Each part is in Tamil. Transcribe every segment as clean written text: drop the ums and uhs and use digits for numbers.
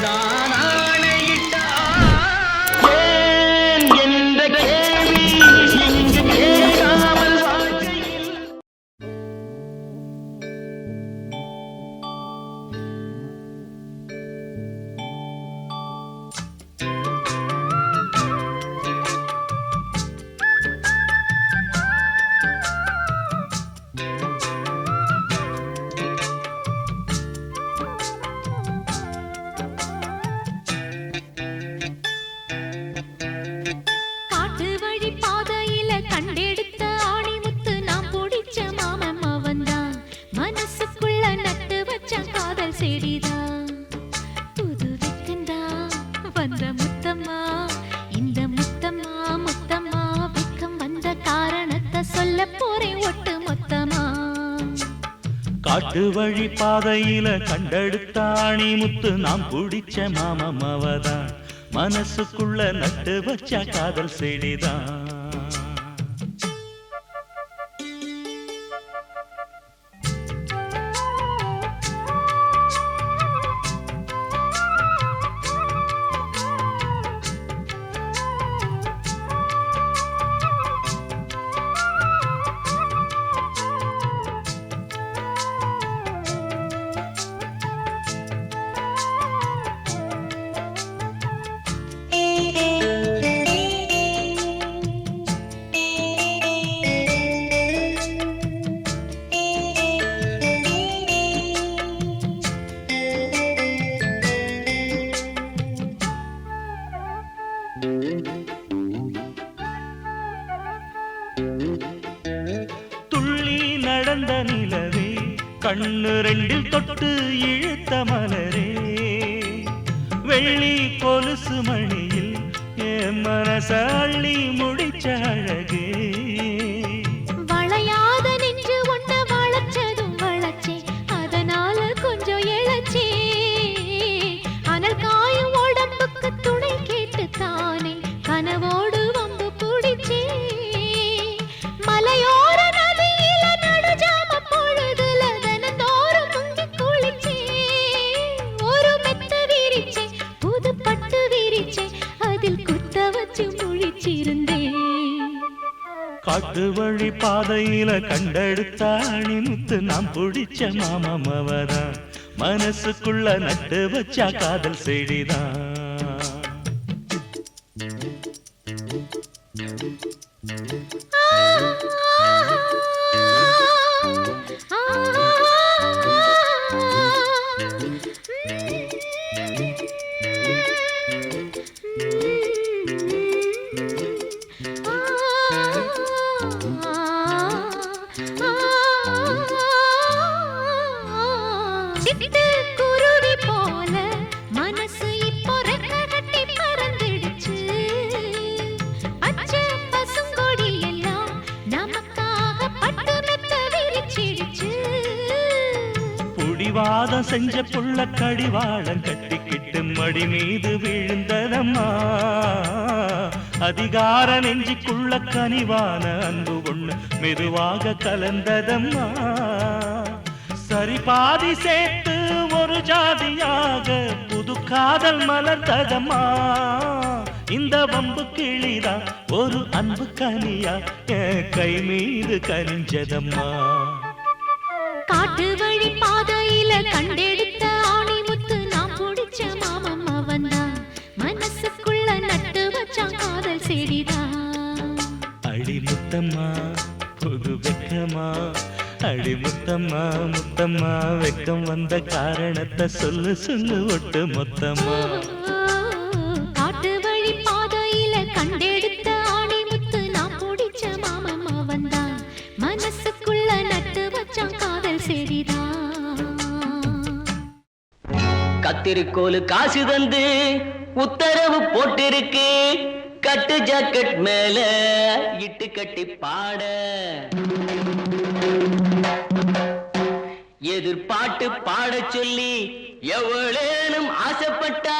நான் ஏன் என்ற கேள்வி இங்கு கேட்காமல் வாழ்க்கையில் காட்டு வழி பாதையில கண்டெடுத்த ஆணி முத்து நாம் பிடிச்ச மாமம் அவதான் மனசுக்குள்ள நட்டு வச்ச காதல் செடிதான் துள்ளி நடந்த நிலவே கண்ணு ரெண்டில் தொட்டு இழுத்த மலரே வெள்ளி கொலுசு மணியில் என் மனச அள்ளி முடிச்ச அழகே வளையாத நெஞ்சு ஒன்ன வளைச்சதும் வளைச்சே அதனால கொஞ்சம் இழைச்சே அனல் காயும் உடம்புக்கு துணை கேட்டு தானே கனவோடு வம்பு பிடிச்சே மலையோர நதியில நடுஜாம பொழுதுல தினந்தோறும் முங்கி குளிச்சே ஒரு மெத்த விரிச்சே புது பட்டு விரிச்சே அதில் குத்த வச்சு முழிச்சிருந்தேன் காட்டு வழி பாதையில கண்டெடுத்த அணி முத்து நாம் பிடிச்ச மாமம் அவதான் மனசுக்குள்ள நட்டு வச்ச காதல் செடிதான் குருவி போல மனசு இப்போ ரெக்க கட்டி பறந்துடுச்சு பச்சை பசுங்கொடி எல்லாம் நமக்காக பட்டு மெத்த விரிச்சிடுச்சு புடிவாதம் செஞ்ச புள்ள கடிவாளம் கட்டிக்கிட்டு மடி மீது விழுந்ததம்மா அதிகார நெஞ்சுக்குள்ள கனிவான அன்பு ஒண்ணு மெதுவாக கலந்ததம்மா சரி பாதி சேர்த்து ஒரு ஜாதியாக புது காதல் மலர்ந்ததம்மா இந்த வம்பு கிளிதான் ஒரு அன்பு கனியா என் கை மீது கனிஞ்சதம்மா காட்டு வழி பாதையில கண்டெடுத்த ஆணி முத்து நாம் பிடிச்ச மாமம் அவன்தான் மனசுக்குள்ள நட்டு வச்சான் காதல் செடிதான் அடி முத்தம்மா புது வெக்கமா அடி முத்தம்மா முத்தம்மா வெக்கம் வந்த காரணத்தை சொல்லு சொல்லு ஒட்டு மொத்தமா காட்டு வழி பாதையில கண்டெடுத்த ஆணி முத்து நாம் பிடிச்ச மாமம் அவன்தான் மனசுக்குள்ள நட்டு வச்சான் காதல் செடிதான் கத்திரிக்கோலு காசு தந்து உத்தரவு போட்டிருக்கு கட்டு ஜாக்கெட் மேல இட்டு கட்டி பாட எதிர்பாட்டு பாட சொல்லி எவ்வளேனும் ஆசைப்பட்டா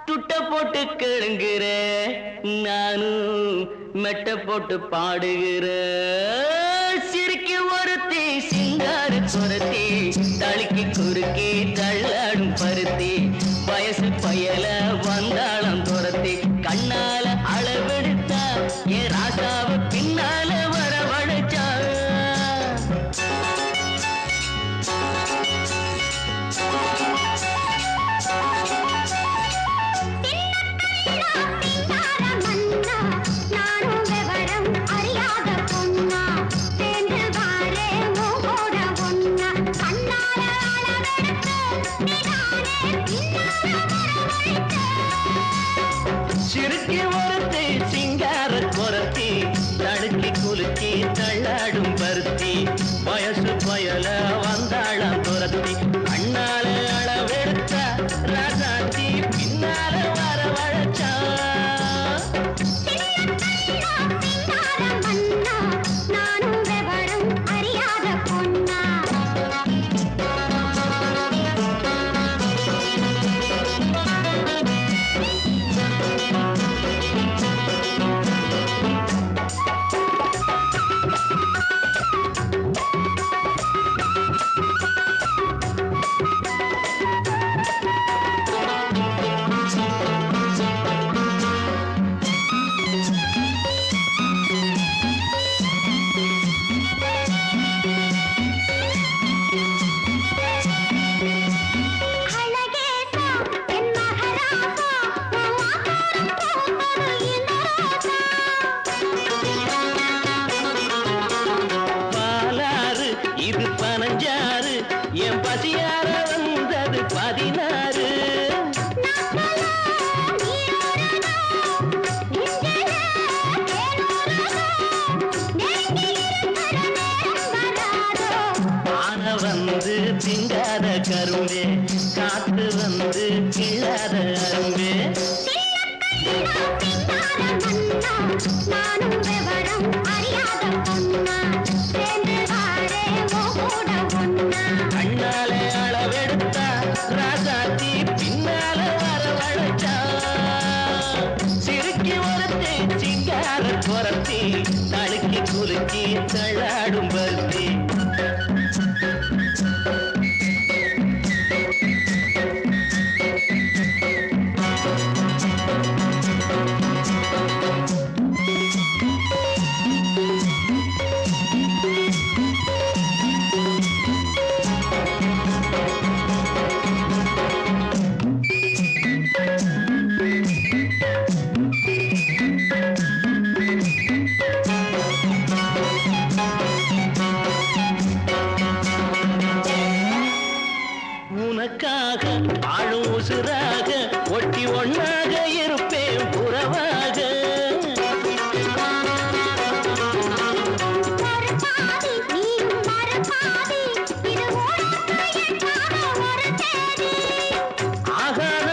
துட்ட போட்டு கேளுங்கிற நானும் மெட்ட போட்டு பாடுகிற சிரிக்கு ஒருத்தி சிங்கார குரத்தி தளிக்கு குறுக்கி தள்ளாடும் பருத்தி வயசு சொல்லாத அன்பே நானும் விவரம் அறியாத பொண்ணா சேர்ந்து வாரே கூட ஒன்னா கண்ணாலே அளவெடுத்தா ராசாத்தி பின்னால வரவழைச்சா சிறுக்கி ஒருத்தி சிங்கார குரத்தி தழுக்கி குலுக்கி தள்ளாடும் பருத்தி உனக்காக ஆளும் உசுராக ஒட்டி ஒன்னாக இருப்பேன் புறவாக ஆகாத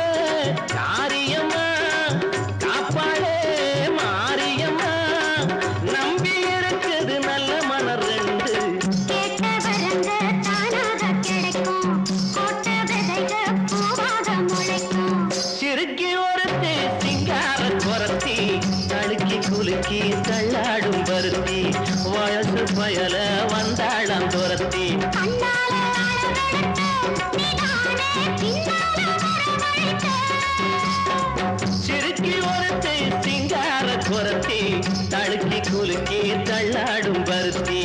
காரியம்மா காப்பாளே மாரியம்மா நம்பி இருக்குது நல்ல மலர் ரெண்டு சிறுக்கி ஒருத்தி சிங்கார குரத்தி தழுக்கி குலுக்கி தள்ளாடும் பருத்தி வயசு பயல வந்தாளம் துரத்தி சிறுக்கி ஒருத்தி சிங்கார குரத்தி தழுக்கி குலுக்கி தள்ளாடும் பருத்தி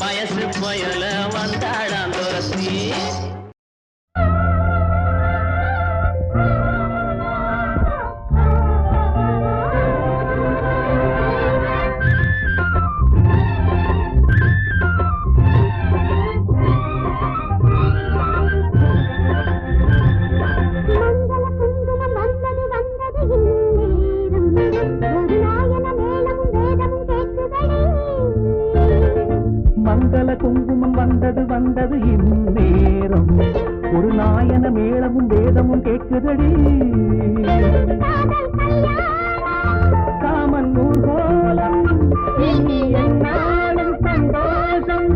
வயசு பயல வந்தாளம் துரத்தி மங்கள குங்குமம் வந்தது வந்தது இந்நேரம் ஒரு நாயன மேளமும் வேதமும் கேட்குதடி காமன் ஊர்கோலம் இனி என்னாலும் சந்தோஷம்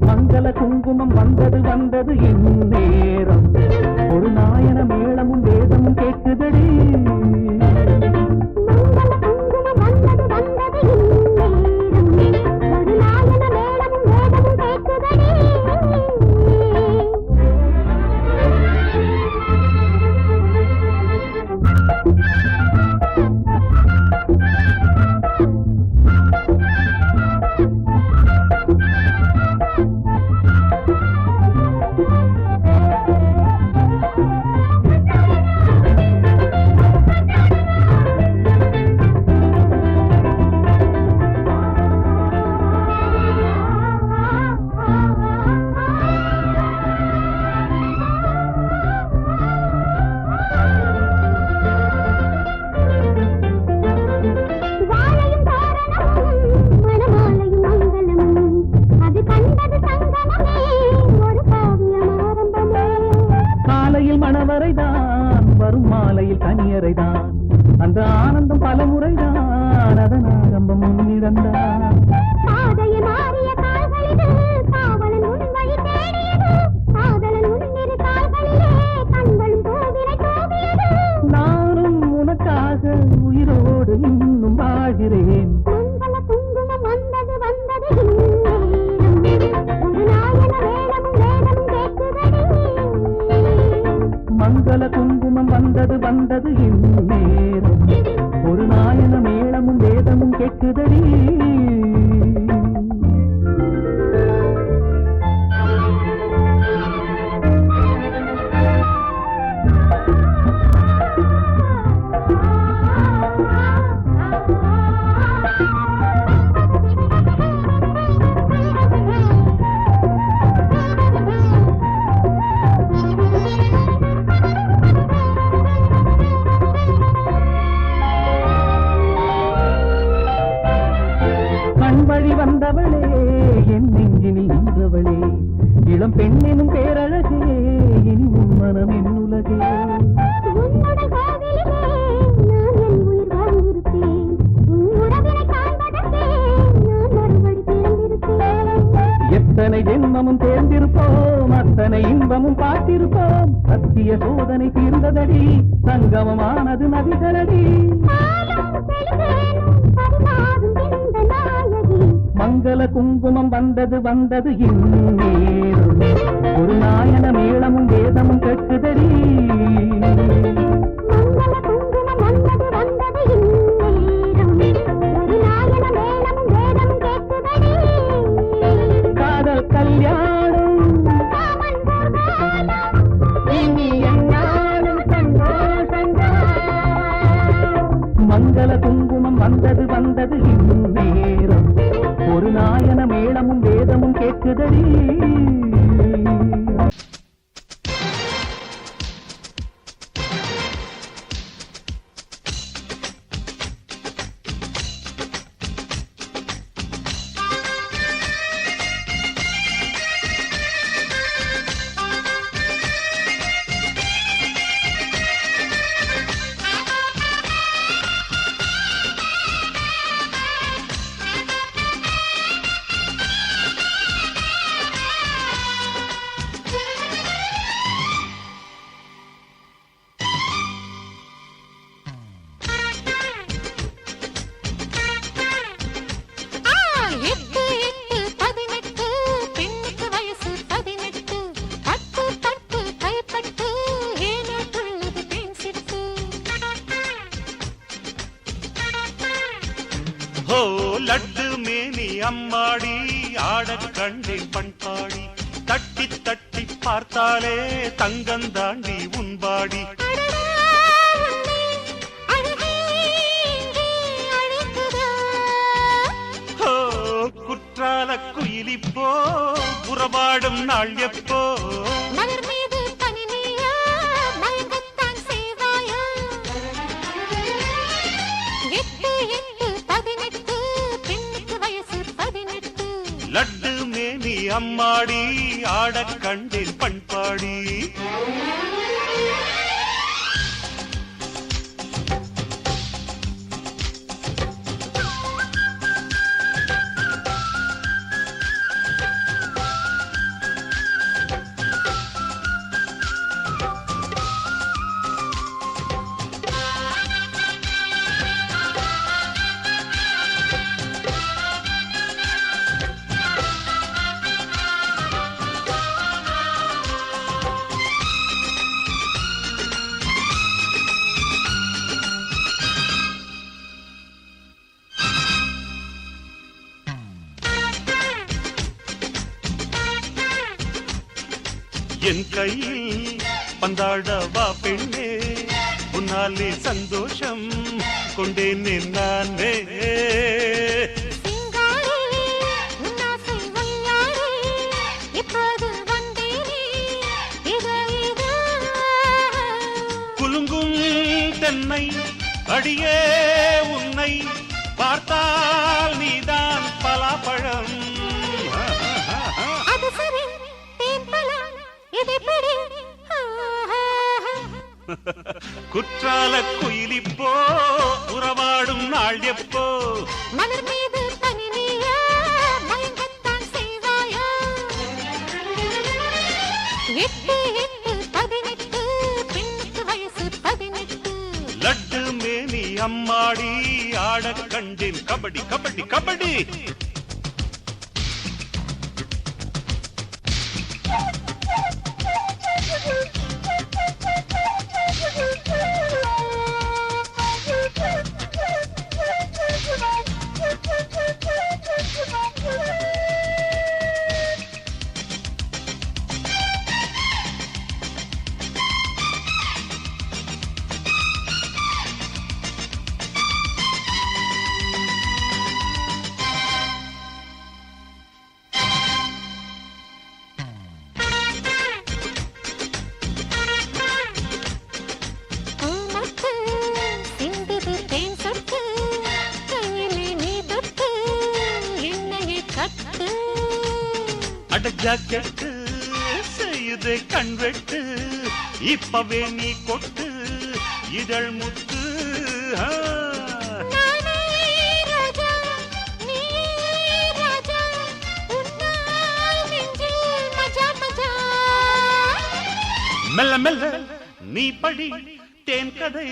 மங்கள குங்குமம் வந்தது வந்தது இந்நேரம் ஒரு நாயன மேளமும் வேதமும் கேட்குதடி மணவரைதான் வரும் மாலையில் கனியரைதான் அந்த ஆனந்தம் பல முறைதான் அதன் ஆரம்பம் முன்னிடந்தான் நானும் உனக்காக உயிரோடு இன்னும் வாழ்கிறேன் மங்கள குங்குமம் வந்தது வந்தது இந்நேரம் ஒரு நாயன மேளமும் வேதமும் கேட்குதடி நித்திய சோதனை தீர்ந்ததடி சங்கமமானது நதிகளடி மங்கள குங்குமம் வந்தது வந்தது இந்நேரம் ஒரு நாயன மேளமும் வேதமும் கேட்குதடி காதல் கல்யாணம் இனி என்னாலும் மங்கள குங்குமம் வந்தது வந்தது இந்நேரம் ஒரு நாயன மேளமும் வேதமும் கேட்குதடி லட்டு மேனி அம்மாடி ஆடக் கண்டேன் பண்பாடி தட்டி தட்டி பார்த்தாலே தங்கந்தாண்டி உன்பாடி குற்றால குயிலிப்போ புறபாடும் நாள் எப்போ லட்டு மேனி அம்மாடி ஆடக் கண்டேன் பண்பாடி என் கையில் பந்தாடவா பெண்ணே உன்னாலே சந்தோஷம் கொண்டேனே நானே குலுங்கும் தென்னை அடியே உன்னை பார்த்தால் நீதான் பலாப்பழம் குற்றால குயிலிப்போ உறவாடும் நாள் எப்போ மலர் மீது பனினியா மயங்கத்தான் செய்வாயா 8 8 18 பெண்ணுக்கு வயசு 18 லட்டு மேனி அம்மாடி ஆடக் கண்டேன் கபடி கபடி கபடி அட ஜாக்கெட்டு செய்யுது கண்வெட்டு இப்பவே நீ கொட்டு இதழ் முத்து மெல்ல மெல்ல நீ படி தேன் கதை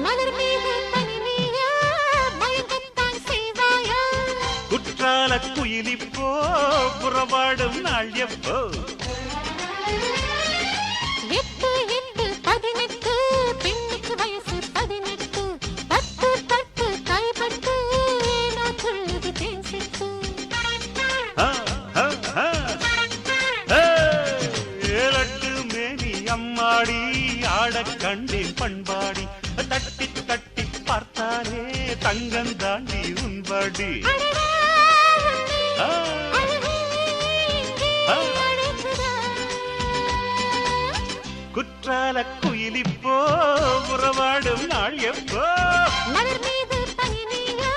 மலர் மீது பனினியா மயங்கத்தான் செய்வாயா குற்றால குயிலிப்போ புறவாடும் நாள் எப்போ 8 8 18 பெண்ணுக்கு வயசு 18 10 10 கைப்பட்டு ஏனோ துள்ளுது தேன் சிட்டு ஏழட்டு மேனி அம்மாடி ஆடக் கண்டேன் பண்பாடி தட்டி தட்டி பார்த்தாலே தங்கம் தாண்டி உன்பாடி குற்றால குயிலிப்போ புறவாடும் நாள் எப்போ மலர் மீது பனினியா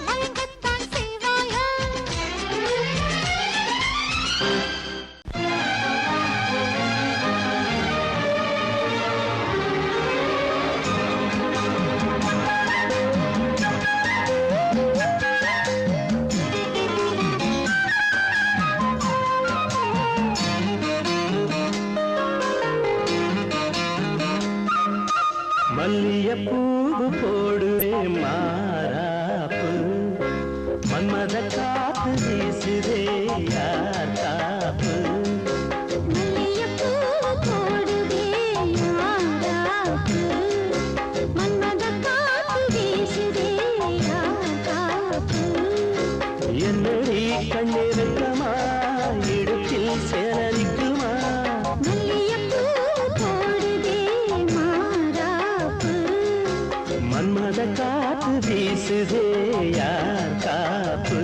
மயங்கத்தான் செய்வாயா மல்லியப்பூவு போடுவே மாறாப்பு மன்மத காத்து வீசுதே யார் காப்பு மல்லியப்பூ போடுவே யாராப்பு மன்மத காத்து வீசுதே யாராப்பு என்னடி கண்ணிருக்கமா இடுப்பில் சேரிக்குமா மல்லியப்பூ போடுவே மாறாப்பு மன்மத காத்து வீசுதே யார் காப்பு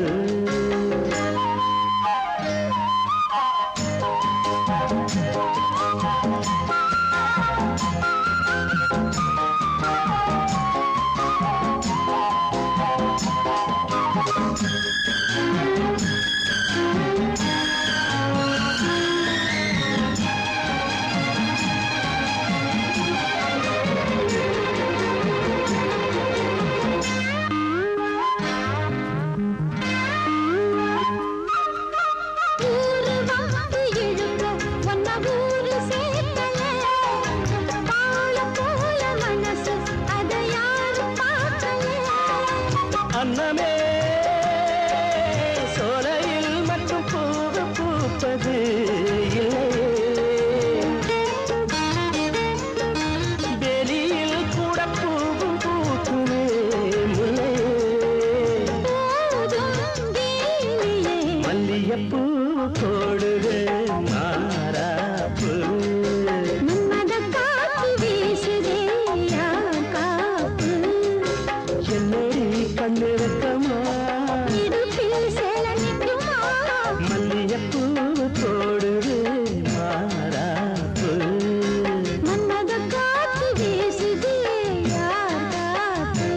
ஊரு வந்து இழுக்க ஒன்ன ஊரு சேர்க்கல பாலம் போல மனசு அதை யாரும் பார்க்கல அன்னமே சோலையில் மட்டும் பூவு பூப்பது வெளியில் கூட பூவும் பூக்குமே முல்லையே போதும் வேலியே மல்லியப்பூ போடுது மாறாப்பு மன்மத காத்து வீசுதே யார் காப்பு என்னடி கண்ணிருக்கமா இடுப்பில் சேல நிற்குமா மல்லியப்பூ போடுது மாறாப்பு மன்மத காத்து வீசுதே யார் காப்பு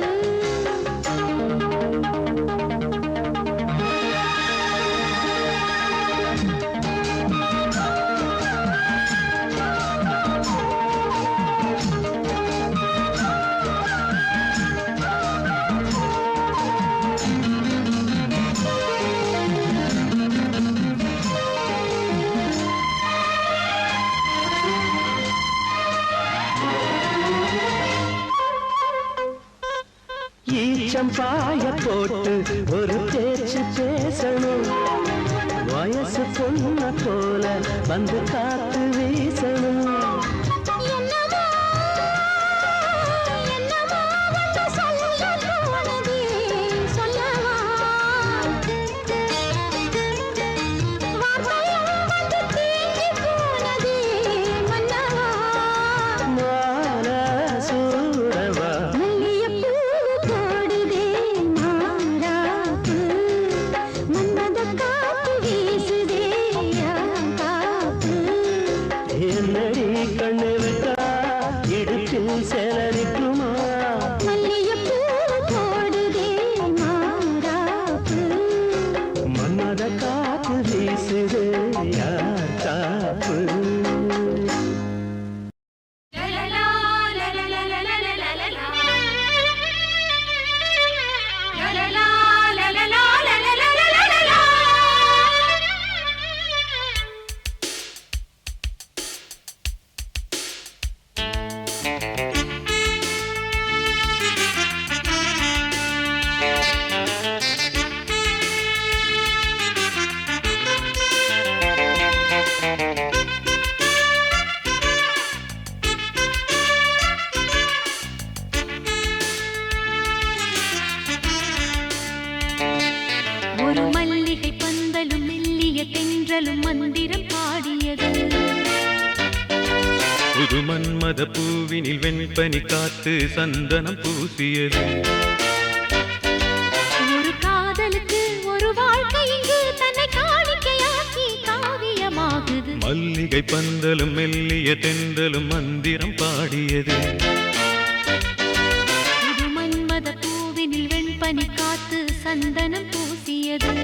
ஈச்சம் பாய போட்டு ஒரு பேச்சு பேசணும் வயசு பொண்ண போல வந்து காத்து வீசணும் என்னமோ என்னமோ வந்து சொல்ல தோணுதே சொல்லவா வார்த்தையும் வந்து தீங்கி போனதே மன்னவா மான சூரவா மல்லியப்பூ போடுதே மாறாப்பு மன்மத காத்து வீசுதே யார் காப்பு என்னடி கண்ணிருக்கா இடுப்பில் சேலரிக்குமா மல்லியப்பூ போடுதே மாறாப்பு மன்மத காத்து வீசுது யார் காப்பு புது மன்மத பூவினில் வெண்பனி காத்து சந்தனம் பூசியது. ஒரு காதலுக்கு ஒரு வாழ்க்கை இங்கு தன்னை காணிக்கையாக்கி காவியமாகுது. மல்லிகை பந்தலும் மெல்லிய தென்றலும் மந்திரம் பாடியது. புது மன்மத பூவினில் வெண்பனி காத்து சந்தனம் பூசியது.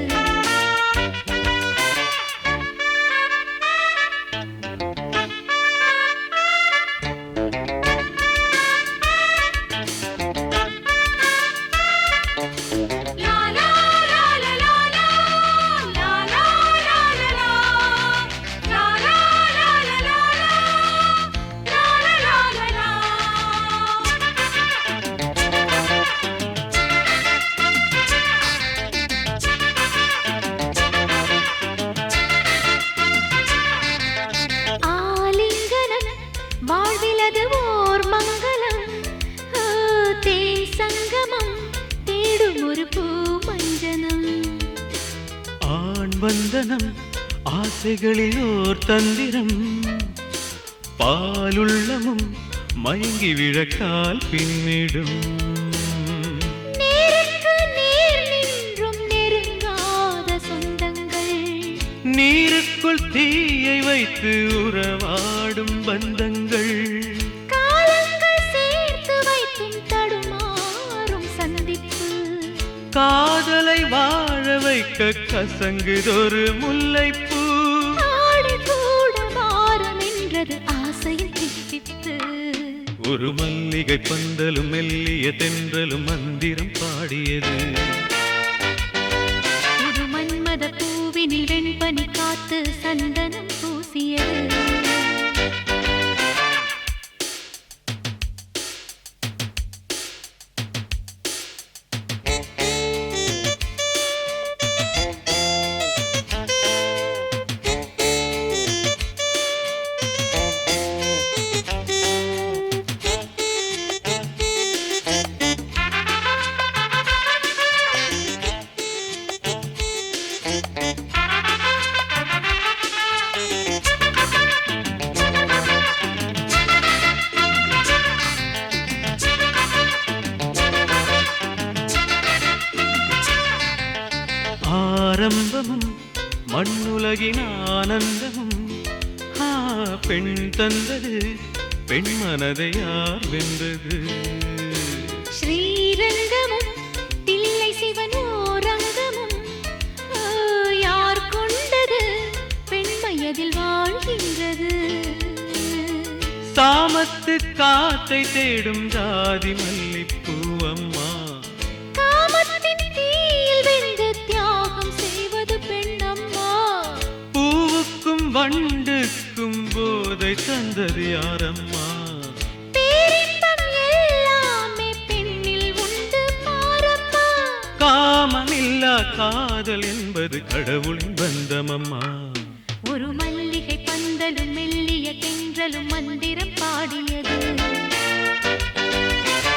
வாழ்விலது ஓர் மங்களம், தேன் சங்கமம் தேடும் ஒரு பூ மஞ்சனம். ஆண் வந்தனம் ஆசைகளில் ஓர் தந்திரம், பாலுள்ளமும் மயங்கி விழக்கால் பின்னிடும். நேருக்கு நேர் நின்றும் நெருங்காத சொந்தங்கள், நீருக்குள் தீயை வைத்து உறவாடும் பந்தங்கள், காலங்கள் சேர்த்து வைத்தும் தடுமாறும் சந்திப்பு. காதலை வாழ வைக்க கசங்குதொரு முல்லைப்பூ. ஆடு கூட மாறும் என்றது ஆசையின் தித்திப்பு. ஒரு மல்லிகை பந்தலும் மெல்லிய தென்றலும் மந்திரம் பாடியது. புது மன்மத பூவினில் வெண்பனி காத்து சந்தனம் பூசியது. ஆரம்பமும் மண்ணுலகின் ஆனந்தமும், பெண் தந்தது பெண் மனதை யார் வென்றது. ஸ்ரீரங்கமும் தில்லை சிவனோரங்கமும், யார் கொண்டது பெண்மையதில் வாழ்கின்றது. சாமத்து காத்தை தேடும் ஜாதி மல்லிப்பூ அம்மா, காமத்தின் தீயில் வெந்து தியாகம் செய்வது பெண்ணம்மா. பூவுக்கும் வண்டுக்கும் போதை தந்தது யாரம்மா. பேரின்பம் எல்லாமே பெண்ணில் உண்டு பாரம்மா. காமமில்லா காதல் என்பது கடவுளின் பந்தமம்மா. ஒரு மல்லிகை பந்தலும் மெல்லிய தென்றலும் மந்திரம் பாடியது.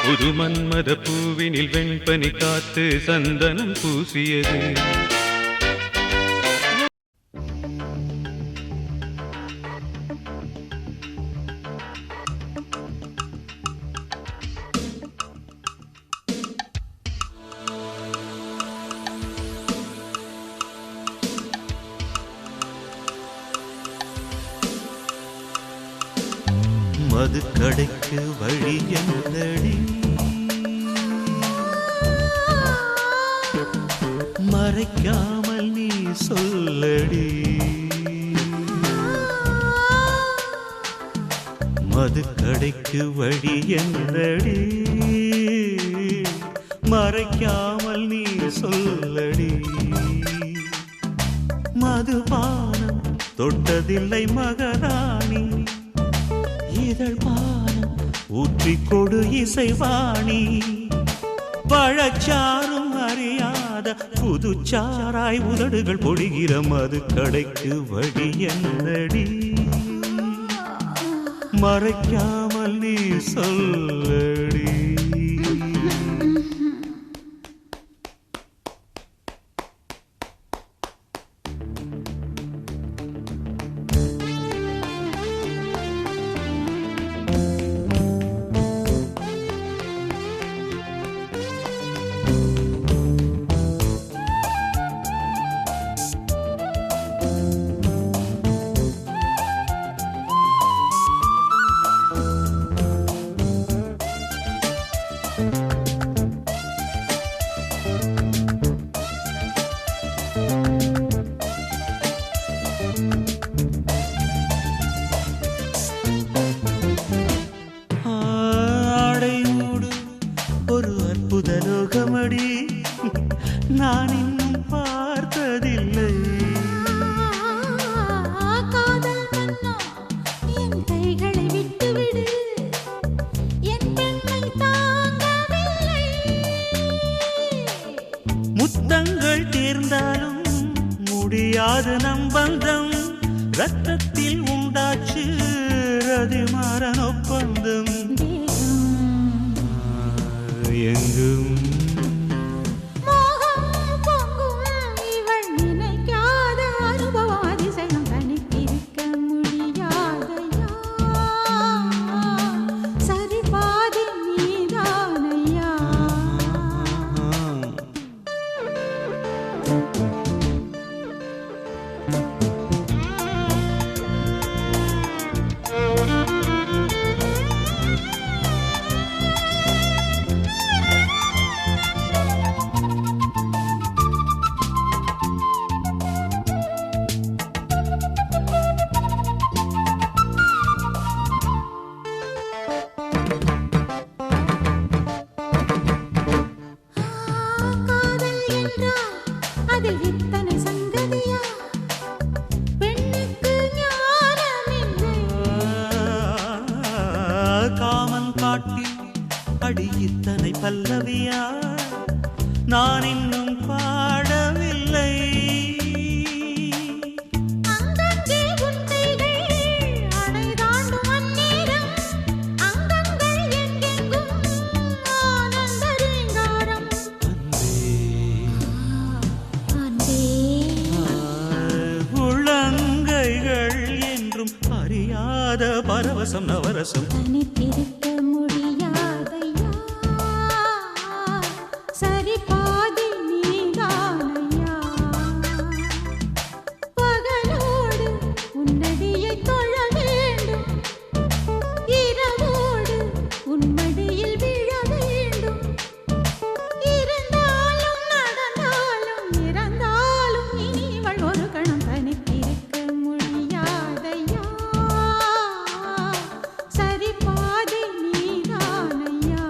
புது மன்மத பூவினில் வெண்பனி காத்து சந்தனம் பூசியது. மதுக்கடைக்கு வழி என்னடி, மறைக்காமல் நீ சொல்லடி. மதுக்கடைக்கு வழி என்னடி, மறைக்காமல் நீ சொல்லடி. மதுபானம் தொட்டதில்லை மகராணி, இதழ் பானம் ஊற்றிக் கொடு இசைவாணி. பழச்சாரும் அறியாத புதுச்சாராய் உதடுகள் பொழிகிற மதுக்கடைக்கு வழி என்னடி, மறைக்காமல் நீ சொல்லடி. கைகளை விட்டுவிடு என் பெண்ணை தாங்கவில்லை முத்தங்கள் தேர்ந்தாலும் முடியாது நம் பந்தம் ரத்தத்தில் உண்டாச்சு ரதிமாறன் ஒப்பந்தம் எங்கும் மோகம் பொங்கும் இவள் நினைக்காத அனுபவம் அதிசயம் தனித்திருக்க முடியாதையா சரி பாதி நீதானையா காதல் என்றால் அதில் இத்தனை சங்கதியா பெண்ணுக்கு ஞானமில்லை காமன் காட்டி அடி இத்தனை பல்லவியா நான் இன்னும் பாடவில்லை அங்கங்கே உன் கைகள் அணை தாண்டும் அந்நேரம் அங்கங்கள் எங்கெங்கும் ஆனந்த ரீங்காரம் அன்பே உள்ளங்கைகள் என்றும் அறியாத பரவசம் நவரசம் தனித்திருக்க முடியாதையா சரி பாதி நீதானையா பகலோடு உன்னடியை தொழ வேண்டும் இரவோடு உன்மடியில் விழ வேண்டும் இருந்தாலும் நடந்தாலும் இறந்தாலும் இனிவள் ஒரு கணம் தனித்திருக்க முடியாதையா சரி பாதி நீதானையா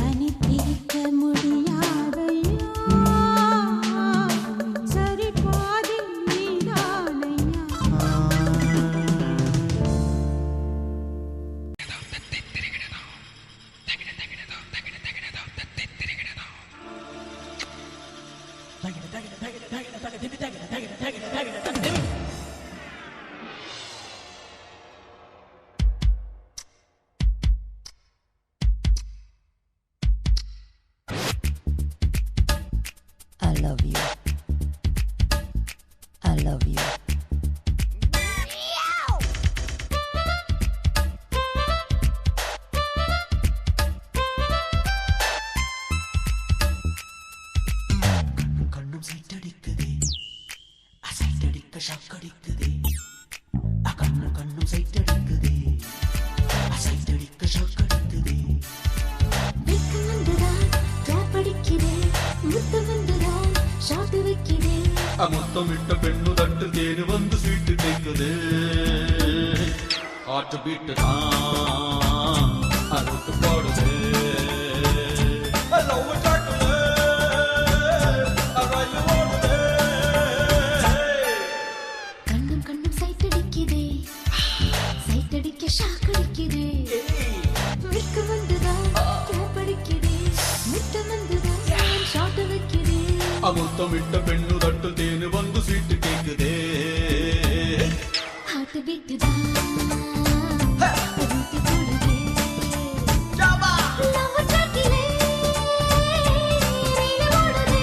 தனித்திருக்க முடியாதையா சரி பாதி நீதானையா I love you. I love you. கண்ணும் சைட்டடிக்குதே அசைட்டடிக்க ஷாக்கடிக்குதே கண்ணும் சைட்டடிக்குதே அசைட்டடிக்க ஷாக்கடிக்குதே வெக்கம் வந்துதான் கிளாப் அடிக்கிறேன் முத்தம் வந்துதான் ஷாட் வைக்கிறேன் முத்தமிட்ட பெண்ணு தட்டு தேனு வந்து சீட்டு கேட்குது ஆட்டு பீட்டு தான் அறுத்து போடுது கண்ணும் கண்ணும் சைட்டடிக்குதே சைட்டடிக்க ஷாக் அடிக்குதே வெக்கம் வந்துதான் கிளாப் அடிக்கிறேன் முத்தம் வந்துதான் ஷாட் வைக்கிறேன் முத்தமிட்ட பெண்ணு தட்டு தேனு வந்து சீட்டு கேட்குதே ஹார்ட் பீட் தான் ரூட் போடுதே லவ் ட்ராக்கிலே ரீல் ஓடுதே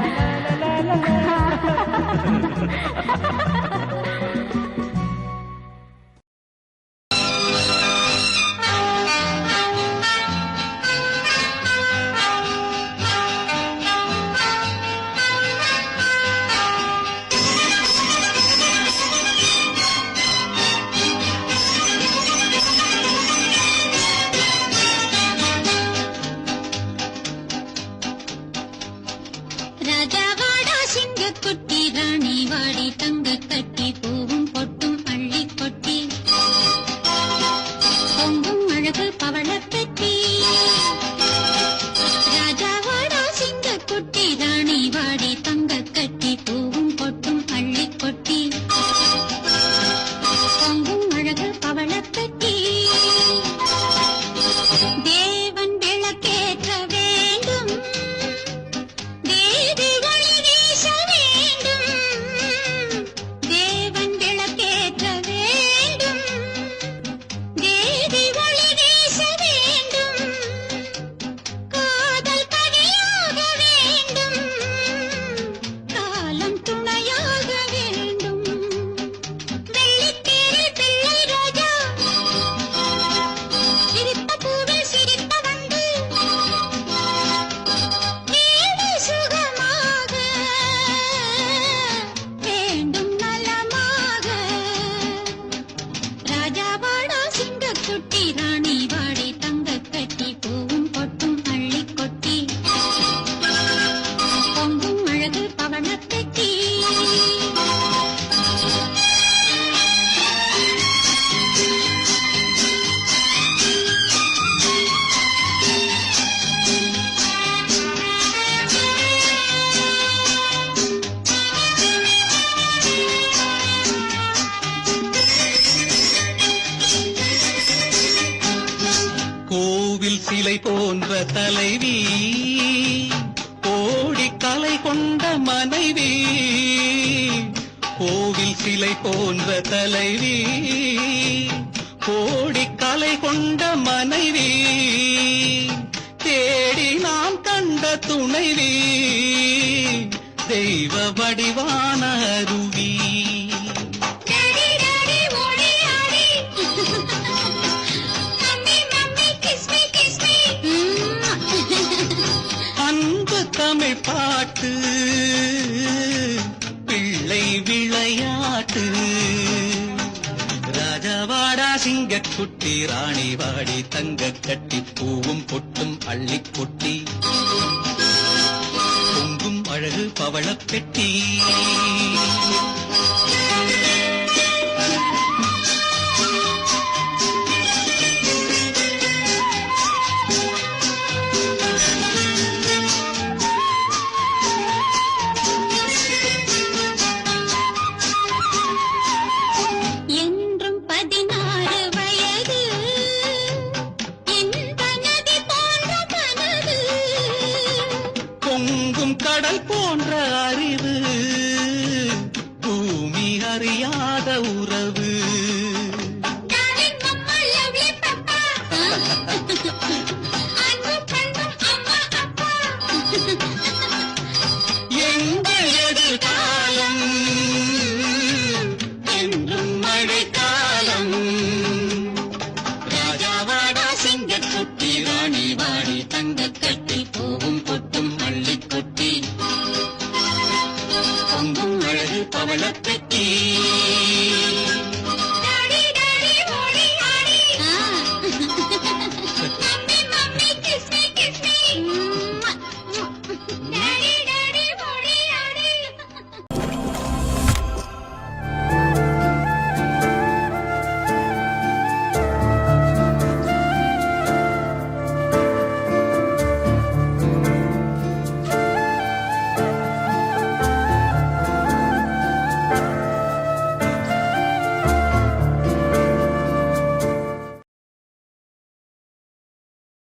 சிங்கக்குட்டி ராணி வாடி தங்க கட்டி பூவும் பொட்டும் அள்ளி கொட்டி பொங்கும் அழகு பவளப் பெட்டி ராஜாவாடா சிங்கக்குட்டி ராணி வாடி தங்க கட்டி பூவும் பொட்டும் அள்ளி கொட்டி பொங்கும் அழகு பவளப் பெட்டி தேவன் விளக்கேற்ற வேண்டும் தேவி ஒளி வீச வேண்டும் தேவன் விளக்கேற்ற வேண்டும் தேவி ஒளி வீச வேண்டும் காதல் கனியாக வேண்டும் காலம் துணையாக வேண்டும் வெள்ளித்தேரில் பிள்ளை ரோஜா சிரித்த பூவில் சிரித்த வந்து வீடு சுகமாக வேண்டும் நலமாக ராஜாவாடா சிங்கக்குட்டி ராணி வாடி தங்க கட்டி பூவும் பொட்டும் அள்ளி கொட்டி பொங்கும் அழகு பவளப் பெட்டி கோவில் சிலை போன்ற தலைவி கோடி கலை கொண்ட மனைவி கோவில் சிலை போன்ற தலைவி கோடி கலை கொண்ட மனைவி தேடி நாம் கண்ட துணைவி தெய்வ வடிவான அருவி டாடி டாடி ஓடி ஆடி மம்மி மம்மி கிஸ் மீ அன்பு தமிழ் பாட்டு பிள்ளை விளையாட்டு ராஜாவாடா சிங்கக்குட்டி ராணி வாடி தங்க கட்டி பூவும் பொட்டும் அள்ளி கொட்டி பொங்கும் அழகு பவளப் பெட்டி என்றும் 16 வயது இந்த நதி போன்ற மனது பொங்கும் கடல் போன்ற அறிவு பூமி அறியாத உறவு டார்லிங் மம்மா லவ்லி பப்பா அன்பு பண்பும் அம்மா அப்பா எங்கள் எதிர்காலம் என்றும் மழைக்காலம் ராஜாவாடா சிங்கக்குட்டி ராணி வாடி தங்க கட்டி பூவும் பொட்டும் அள்ளி கொட்டி பொங்கும் அழகு பவளப் பெட்டி